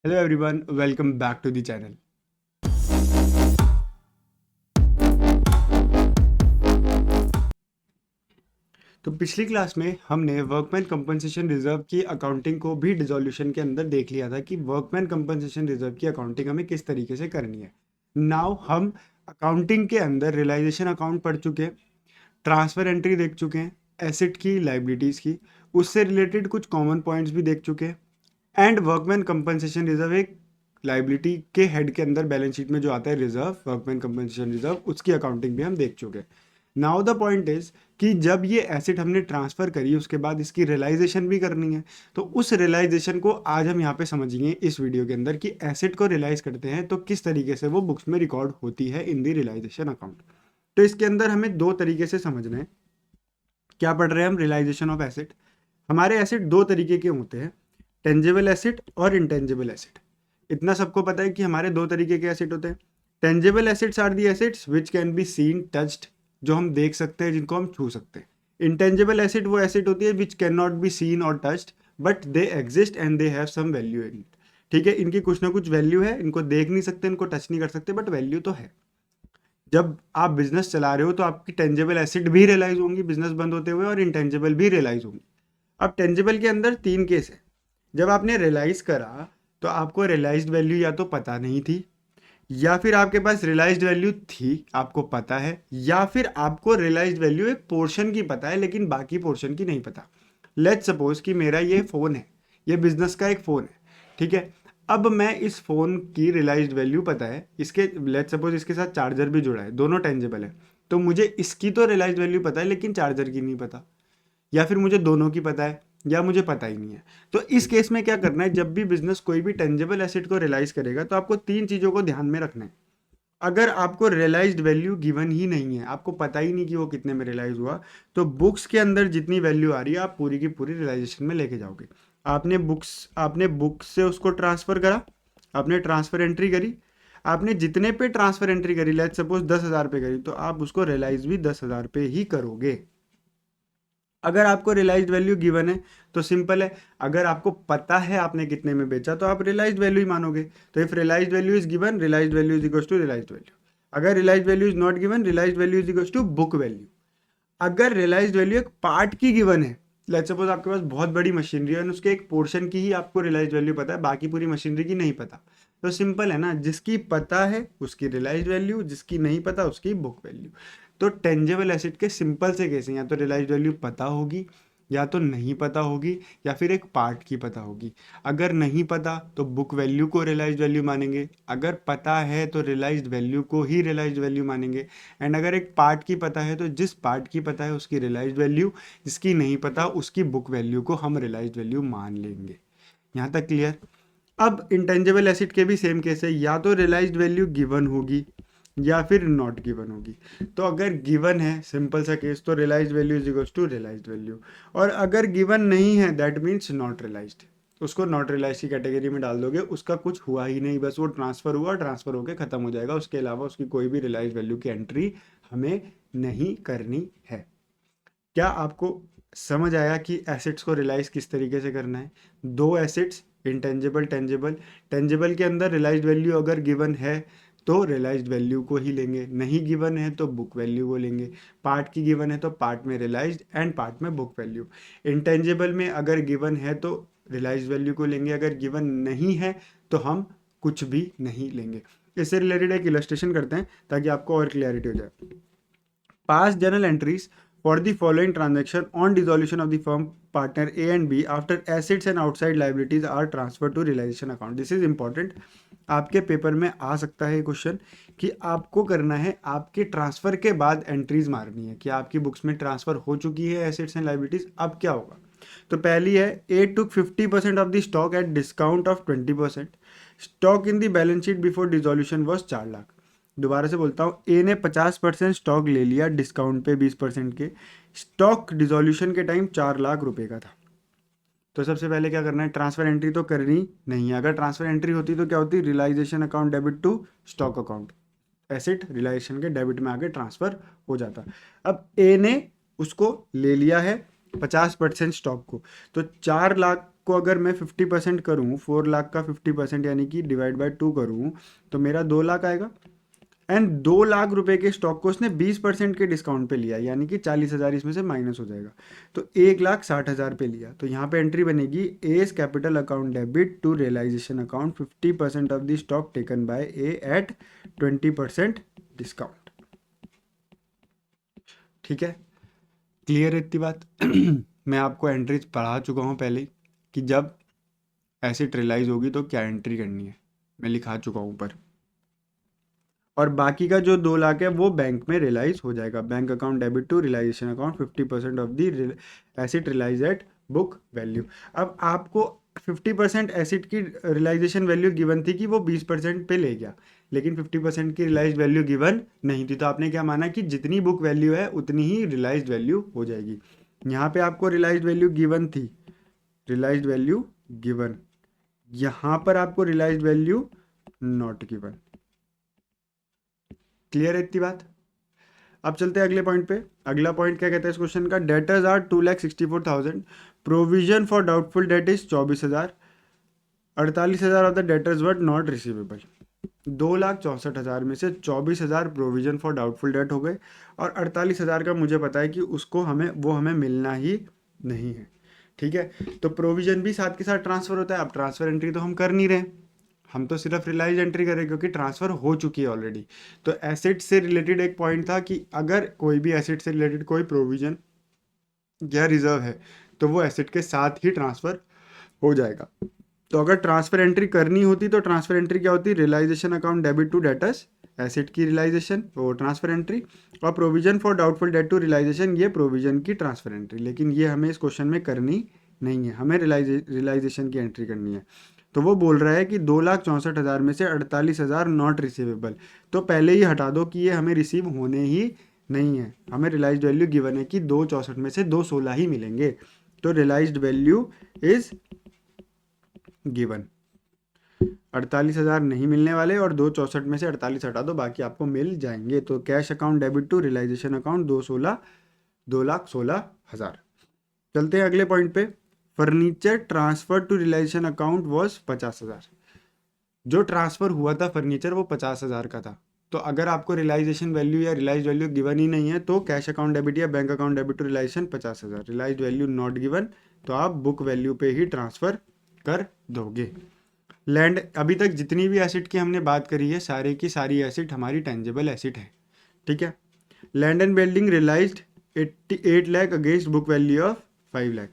Hello everyone, welcome back to the channel. तो पिछली class में हमने वर्कमैन कंपनसेशन रिजर्व की अकाउंटिंग को भी डिसोल्यूशन के अंदर देख लिया था कि वर्कमैन कंपनसेशन रिजर्व की अकाउंटिंग हमें किस तरीके से करनी है। नाउ हम अकाउंटिंग के अंदर रियलाइजेशन अकाउंट पढ़ चुके हैं, ट्रांसफर एंट्री देख चुके हैं, एसेट की, लाइबिलिटीज़ की, उससे रिलेटेड कुछ कॉमन पॉइंट्स भी देख चुके हैं। एंड वर्कमैन कंपनसेशन रिजर्व एक लाइबिलिटी के हेड के अंदर बैलेंस शीट में जो आता है रिजर्व, वर्कमैन कंपनसेशन रिजर्व, उसकी अकाउंटिंग भी हम देख चुके हैं। नाउ द पॉइंट इज कि जब ये एसेट हमने ट्रांसफर करी उसके बाद इसकी रियलाइजेशन भी करनी है, तो उस रियलाइजेशन को आज हम यहाँ पे समझेंगे इस वीडियो के अंदर कि एसेट को रियलाइज करते हैं तो किस तरीके से वो बुक्स में रिकॉर्ड होती है इन दी रियलाइजेशन अकाउंट। तो इसके अंदर हमें दो तरीके से समझना है। क्या पढ़ रहे हैं हम? Realisation of asset. हमारे एसेट दो तरीके के होते हैं, टेंजिबल एसेट और इंटेंजिबल एसेट। इतना सबको पता है कि हमारे दो तरीके के एसेट होते हैं। Tangible assets are the assets which can be seen, touched, जो हम देख सकते हैं, जिनको हम छू सकते हैं। इंटेंजिबल एसेट वो एसेट होती है which can not be seen और touched but they exist and they have some value in it. ठीक है, इनकी कुछ ना कुछ वैल्यू है, इनको देख नहीं सकते, इनको टच नहीं कर सकते, बट वैल्यू तो है। जब आप बिजनेस चला रहे हो तो आपकी टेंजिबल एसेट भी रियलाइज होंगी बिजनेस बंद होते हुए, और इंटेंजिबल भी रियलाइज होंगी। अब टेंजिबल के अंदर तीन केस है। जब आपने रियलाइज करा तो आपको रियलाइज्ड वैल्यू या तो पता नहीं थी, या फिर आपके पास रियलाइज्ड वैल्यू थी, आपको पता है, या फिर आपको रियलाइज्ड वैल्यू एक पोर्शन की पता है लेकिन बाकी पोर्शन की नहीं पता। लेट्स सपोज कि मेरा ये फ़ोन है, ये बिजनेस का एक फ़ोन है, ठीक है। अब मैं इस फ़ोन की रियलाइज्ड वैल्यू पता है, इसके लेट्स सपोज इसके साथ चार्जर भी जुड़ा है, दोनों टेंजिबल है, तो मुझे इसकी तो रियलाइज्ड वैल्यू पता है लेकिन चार्जर की नहीं पता, या फिर मुझे दोनों की पता है या मुझे पता ही नहीं है। तो इस केस में क्या करना है, जब भी बिजनेस कोई भी टेंजिबल एसेट को रियलाइज करेगा तो आपको तीन चीज़ों को ध्यान में रखना है। अगर आपको रियलाइज्ड वैल्यू गिवन ही नहीं है, आपको पता ही नहीं कि वो कितने में रियलाइज हुआ, तो बुक्स के अंदर जितनी वैल्यू आ रही है आप पूरी की पूरी रियलाइजेशन में लेके जाओगे। आपने बुक्स से उसको ट्रांसफर करा, आपने ट्रांसफर एंट्री करी, आपने जितने पे ट्रांसफर एंट्री करी, लेट्स सपोज 10,000 पे करी, तो आप उसको रियलाइज भी 10,000 पे ही करोगे। अगर आपको रियलाइज्ड वैल्यू गिवन है तो सिंपल है, अगर आपको पता है आपने कितने में बेचा तो आप रियलाइज्ड वैल्यू ही मानोगे। तो if realised value is given, realised value is equals to realised value. अगर realised value is not given, realised value is equals to book value. अगर रियलाइज्ड वैल्यू एक पार्ट की गिवन है, लेट्स सपोज आपके पास बहुत बड़ी मशीनरी है और उसके एक पोर्शन की ही आपको रियलाइज्ड वैल्यू पता है, बाकी पूरी मशीनरी की नहीं पता, तो सिंपल है ना, जिसकी पता है उसकी रियलाइज्ड वैल्यू, जिसकी नहीं पता उसकी बुक वैल्यू। तो टेंजिबल एसेट के सिंपल से केस हैं, या तो रियलाइज्ड वैल्यू पता होगी, या तो नहीं पता होगी, या फिर एक पार्ट की पता होगी। अगर नहीं पता तो बुक वैल्यू को रियलाइज्ड वैल्यू मानेंगे, अगर पता है तो रियलाइज्ड वैल्यू को ही रियलाइज्ड वैल्यू मानेंगे। एंड अगर एक पार्ट की पता है तो जिस पार्ट की पता है उसकी रियलाइज्ड वैल्यू, जिसकी नहीं पता उसकी बुक वैल्यू को हम रियलाइज्ड वैल्यू मान लेंगे। यहाँ तक क्लियर? अब इंटेंजिबल एसेट के भी सेम केस है, या तो रियलाइज्ड वैल्यू गिवन होगी या फिर नॉट गिवन होगी। तो अगर गिवन है, सिंपल सा केस, तो realised value is equals to realised value. और अगर गिवन नहीं है दैट मीन्स नॉट रियलाइज्ड, उसको नॉट रियलाइज की कैटेगरी में डाल दोगे, उसका कुछ हुआ ही नहीं, बस वो ट्रांसफर हुआ, ट्रांसफर होकर खत्म हो जाएगा, उसके अलावा उसकी कोई भी रियलाइज वैल्यू की एंट्री हमें नहीं करनी है। क्या आपको समझ आया कि एसेट्स को रियलाइज किस तरीके से करना है? दो एसेट्स, इंटेंजिबल, टेंजिबल। टेंजिबल के अंदर रियलाइज्ड वैल्यू अगर गिवन है तो रियलाइज्ड वैल्यू को ही लेंगे, नहीं गिवन है तो बुक वैल्यू को लेंगे। पार्ट की गिवन है तो पार्ट में रियलाइज्ड एंड पार्ट में बुक वैल्यू। इंटेंजिबल में अगर गिवन है तो रियलाइज्ड वैल्यू को लेंगे, अगर गिवन नहीं है तो हम कुछ भी नहीं लेंगे। इससे रिलेटेड एक इलस्ट्रेशन करते हैं ताकि आपको और क्लियरिटी हो जाए। Past journal entries for the following transaction on dissolution of the firm partner A and B after assets and outside liabilities are transferred to realization account. This is important. आपके paper में आ सकता है question कि आपको करना है, आपके transfer के बाद एंट्रीज मारनी है कि आपकी बुक्स में ट्रांसफर हो चुकी है एसेट्स एंड लाइबिलिटीज। अब क्या होगा? तो पहली है, ए टुक 50% of the stock at discount of 20%। Stock in the balance sheet before dissolution was 4 lakh. दोबारा से बोलता हूँ, ए ने 50% स्टॉक ले लिया डिस्काउंट पे 20% के, स्टॉक डिसोल्यूशन के टाइम 4 लाख रुपए का था। तो सबसे पहले क्या करना है, ट्रांसफर एंट्री तो करनी नहीं है। अगर ट्रांसफर एंट्री होती तो क्या होती, realisation account debit to stock account, asset realisation के डेबिट में आगे ट्रांसफर हो जाता। अब ए ने उसको ले लिया है 50% स्टॉक को, तो 4 लाख को अगर मैं 50% करूँ, 4 लाख का 50% यानी कि डिवाइड बाय 2 करूँ, तो मेरा 2 लाख आएगा। एंड 2 लाख रुपए के स्टॉक को उसने 20% के डिस्काउंट पे लिया, यानी कि 40,000 इसमें से माइनस हो जाएगा, तो 1,60,000 पे लिया। तो यहाँ पे एंट्री बनेगी A's capital account debit to realisation account 50% of the stock taken by A at 20% discount. ठीक है, क्लियर है इतनी बात? मैं आपको एंट्रीज पढ़ा चुका हूँ पहले ही, कि जब एसेट रियलाइज होगी तो क्या एंट्री करनी है, मैं लिखा चुका हूँ ऊपर। और बाकी का जो 2 लाख है वो बैंक में रियलाइज हो जाएगा। Bank account debit to realisation account 50% of the asset realise at book value. अब आपको 50% एसिड की रियलाइजेशन वैल्यू गिवन थी कि वो 20% पे ले गया, लेकिन 50% की रियलाइज वैल्यू गिवन नहीं थी, तो आपने क्या माना कि जितनी बुक वैल्यू है उतनी ही रियलाइज वैल्यू हो जाएगी। यहाँ पे आपको रियलाइज वैल्यू गिवन थी, रियलाइज वैल्यू गिवन, यहाँ पर आपको realise value not given. Clear है इतनी बात? अब चलते हैं अगले पॉइंट पे। अगला पॉइंट क्या कहता है इस क्वेश्चन का, debtors are 2,64,000, provision for doubtful debt is 24,000, 48,000 of the debtors were not receivable. 2,64,000 में से 24,000 प्रोविजन फॉर डाउटफुल डेट हो गए, और 48,000 का मुझे पता है कि उसको हमें मिलना ही नहीं है। ठीक है, तो प्रोविजन भी साथ के साथ ट्रांसफर होता है। अब ट्रांसफर एंट्री तो हम कर नहीं रहे, हम तो सिर्फ रिलाइज एंट्री करें क्योंकि ट्रांसफर हो चुकी है ऑलरेडी। तो एसेट से रिलेटेड एक पॉइंट था कि अगर कोई भी एसेट से रिलेटेड कोई प्रोविजन या रिजर्व है तो वो एसेट के साथ ही ट्रांसफर हो जाएगा। तो अगर ट्रांसफर एंट्री करनी होती तो ट्रांसफर एंट्री क्या होती, realisation account debit to debtors, asset की रियलाइजेशन वो ट्रांसफर एंट्री, और provision for doubtful debt to realisation ये प्रोविजन की ट्रांसफर एंट्री। लेकिन ये हमें इस क्वेश्चन में करनी नहीं है, हमें रियलाइजेशन की एंट्री करनी है। तो वो बोल रहा है कि 2,64,000 में से 48,000 नॉट रिसीवेबल, तो पहले ही हटा दो कि ये हमें रिसीव होने ही नहीं है। हमें रियलाइज्ड वैल्यू गिवन है कि 264 में से 216 ही मिलेंगे, तो रियलाइज्ड वैल्यू इज गिवन। 48,000 नहीं मिलने वाले, और 264 में से 48 हटा दो, बाकी आपको मिल जाएंगे। तो cash account debit to realisation account 2,16,00,000। चलते हैं अगले पॉइंट पे। Furniture transfer to realisation account was 50,000। जो ट्रांसफर हुआ था फर्नीचर वो 50,000 का था। तो अगर आपको रियलाइजेशन वैल्यू या रियलाइज वैल्यू गिवन ही नहीं है तो कैश अकाउंट डेबिट या bank account debit to realisation 50,000, realise value not given, तो आप बुक वैल्यू पे ही ट्रांसफर कर दोगे। लैंड, अभी तक जितनी भी एसिड की हमने बात करी है सारे की सारी एसिड हमारी टेंजेबल एसिड है। ठीक है, land and building realised 88 lakh against book value of 5 lakh.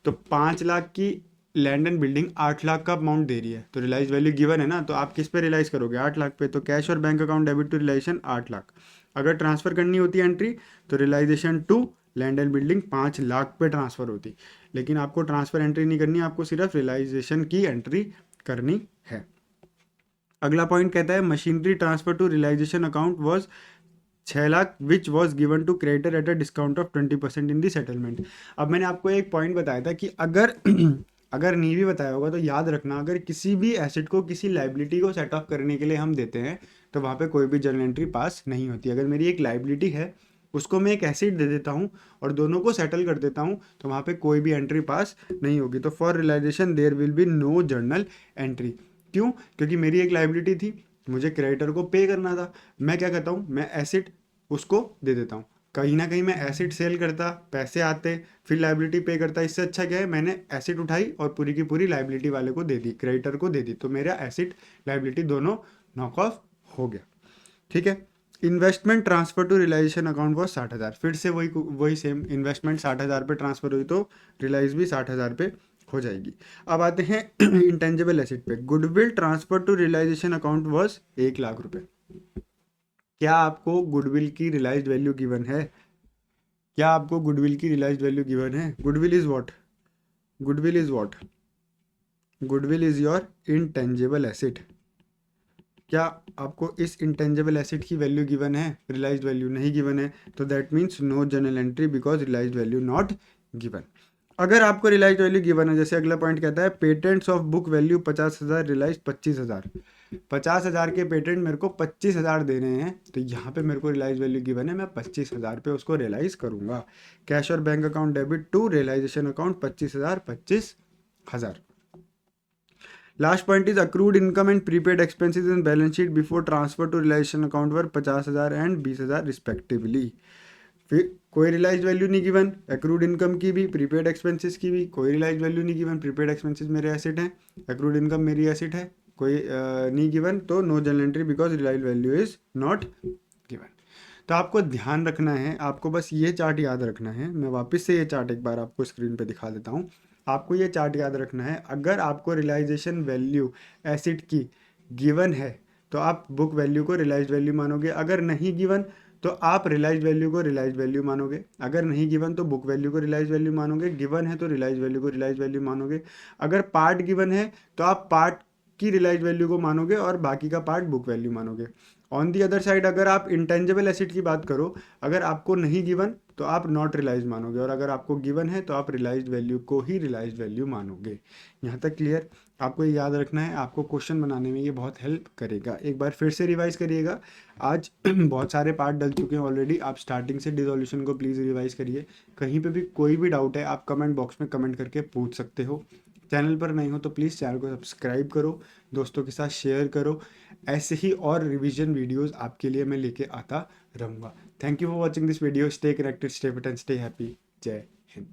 तो 5 लाख की लैंड एंड बिल्डिंग 8 लाख का अमाउंट दे रही है, तो रियलाइज वैल्यू गिवन है ना, तो आप किस पे रियलाइज करोगे, 8 लाख पे। तो कैश और bank account debit to realisation 8 lakh. अगर ट्रांसफर करनी होती एंट्री तो realisation to land and building 5 lakh पे ट्रांसफर होती, लेकिन आपको ट्रांसफर एंट्री नहीं करनी, आपको सिर्फ रियलाइजेशन की एंट्री करनी है। अगला पॉइंट कहता है machinery transfer to realisation account was 6 lakh which was given to creditor at a discount of 20% in the settlement. अब मैंने आपको एक पॉइंट बताया था कि अगर अगर नहीं भी बताया होगा तो याद रखना, अगर किसी भी एसेट को किसी लाइबिलिटी को सेट ऑफ करने के लिए हम देते हैं तो वहाँ पे कोई भी जर्नल एंट्री पास नहीं होती। अगर मेरी एक लाइबिलिटी है उसको मैं एक एसेट दे देता हूँ और दोनों को सेटल कर देता हूँ तो वहाँ पे कोई भी एंट्री पास नहीं होगी। तो for realisation there will be no journal entry. क्यों? क्योंकि मेरी एक लाइबिलिटी थी, मुझे क्रेडिटर को पे करना था। मैं क्या करता हूँ, मैं एसेट उसको दे देता हूँ। कहीं ना कहीं मैं एसिड सेल करता, पैसे आते, फिर लाइबिलिटी पे करता। इससे अच्छा क्या है, मैंने एसिड उठाई और पूरी की पूरी लाइबिलिटी वाले को दे दी, क्रेडिटर को दे दी, तो मेरा एसिड लाइबिलिटी दोनों नॉक ऑफ हो गया। ठीक है, investment transfer to realisation account वो 60,000, फिर से वही सेम इन्वेस्टमेंट 60,000 पे ट्रांसफर हुई तो रियलाइज भी 60,000 पे हो जाएगी। अब आते हैं इंटेंजिबल एसिड पे। Goodwill transfer to realisation account was 1 lakh रुपए। क्या आपको गुडविल की रियलाइज्ड वैल्यू गिवन है? क्या आपको गुडविल की रियलाइज्ड वैल्यू गिवन है? Goodwill is what? Goodwill is what? Goodwill is your intangible asset. क्या आपको इस इंटेंजिबल एसेट की वैल्यू गिवन है? रियलाइज्ड वैल्यू नहीं गिवन है, तो that means no journal entry because realised value not given. अगर आपको रियलाइज्ड वैल्यू गिवन है, जैसे अगला पॉइंट कहता है patents of book value 50,000 realised 25,000। 50,000 के पेटेंट मेरे को 25,000 देने हैं, तो यहाँ पे मेरे को रियलाइज वैल्यू गिवन है, मैं 25,000 पे उसको रियलाइज करूंगा। कैश और bank account debit to realisation account 25,000 25 1000। Last point is accrued income and prepaid expenses in balance sheet before transfer to realisation account were 50,000 and 20,000 respectively. फिर कोई रिलाइज वैल्यू नहीं given, accrued income की भी, prepaid expenses की भी कोई realise value नहीं given. Prepaid expenses मेरे एसेट हैं, एक्रूड इनकम मेरी एसेट है, कोई नहीं गिवन, तो no journal entry because realise value is not given. तो आपको ध्यान रखना है, आपको बस ये चार्ट याद रखना है। मैं वापस से ये चार्ट एक बार आपको स्क्रीन पे दिखा देता हूँ। आपको ये चार्ट याद रखना है, अगर आपको रियलाइजेशन वैल्यू एसेट की गिवन है तो आप बुक वैल्यू को रियलाइज वैल्यू मानोगे, अगर नहीं गिवन तो आप रियलाइज वैल्यू को रियलाइज वैल्यू मानोगे, अगर नहीं गिवन तो बुक वैल्यू को रियलाइज वैल्यू मानोगे, गिवन है तो रियलाइज वैल्यू को रियलाइज वैल्यू मानोगे। अगर पार्ट गिवन है तो आप पार्ट की रियलाइज वैल्यू को मानोगे और बाकी का पार्ट बुक वैल्यू मानोगे। ऑन दी अदर साइड अगर आप इंटेंजिबल एसेट की बात करो, अगर आपको नहीं गिवन तो आप नॉट रियलाइज मानोगे, और अगर आपको गिवन है तो आप रियलाइज वैल्यू को ही रियलाइज वैल्यू मानोगे। यहाँ तक क्लियर? आपको ये याद रखना है, आपको क्वेश्चन बनाने में ये बहुत हेल्प करेगा। एक बार फिर से रिवाइज करिएगा, आज बहुत सारे पार्ट डल चुके हैं ऑलरेडी, आप स्टार्टिंग से डिसोल्यूशन को प्लीज़ रिवाइज करिए। कहीं पे भी कोई भी डाउट है आप कमेंट बॉक्स में कमेंट करके पूछ सकते हो। चैनल पर नहीं हो तो प्लीज़ चैनल को सब्सक्राइब करो, दोस्तों के साथ शेयर करो। ऐसे ही और रिवीजन वीडियोस आपके लिए मैं लेके आता रहूँगा। Thank you for watching this video. Stay connected, stay fit and stay happy. जय हिंद।